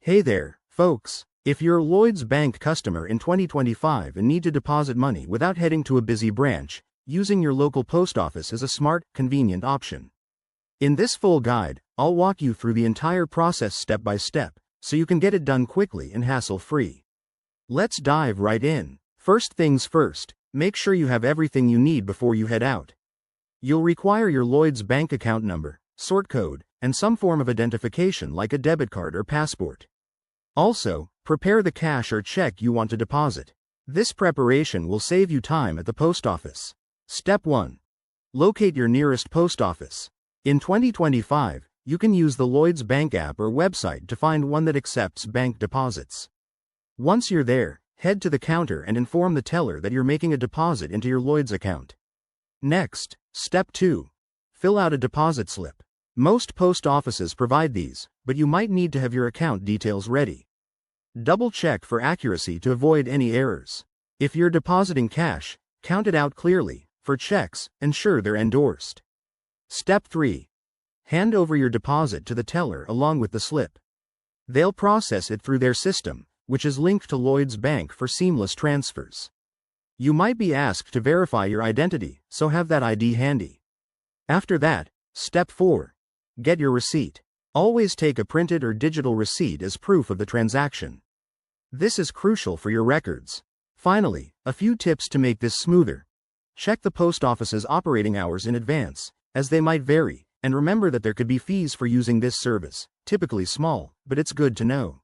Hey there, folks. If you're a Lloyds Bank customer in 2025 and need to deposit money without heading to a busy branch, using your local post office is a smart, convenient option. In this full guide, I'll walk you through the entire process step by step, so you can get it done quickly and hassle-free. Let's dive right in. First things first, make sure you have everything you need before you head out. You'll require your Lloyds Bank account number, sort code, and some form of identification like a debit card or passport. Also, prepare the cash or check you want to deposit. This preparation will save you time at the post office. Step 1. Locate your nearest post office. In 2025, you can use the Lloyds Bank app or website to find one that accepts bank deposits. Once you're there, head to the counter and inform the teller that you're making a deposit into your Lloyds account. Next, Step 2. Fill out a deposit slip. Most post offices provide these, but you might need to have your account details ready. Double-check for accuracy to avoid any errors. If you're depositing cash, count it out clearly. For checks, ensure they're endorsed. Step 3. Hand over your deposit to the teller along with the slip. They'll process it through their system, which is linked to Lloyds Bank for seamless transfers. You might be asked to verify your identity, so have that ID handy. After that, Step 4. Get your receipt. Always take a printed or digital receipt as proof of the transaction. This is crucial for your records. Finally, a few tips to make this smoother. Check the post office's operating hours in advance, as they might vary, and remember that there could be fees for using this service, typically small, but it's good to know.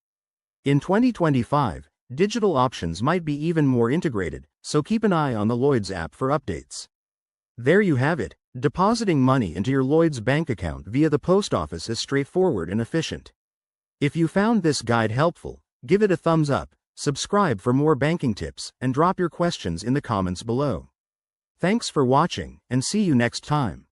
In 2025, digital options might be even more integrated, so keep an eye on the Lloyds app for updates. There you have it. Depositing money into your Lloyds Bank account via the post office is straightforward and efficient. If you found this guide helpful, give it a thumbs up, subscribe for more banking tips, and drop your questions in the comments below. Thanks for watching, and see you next time.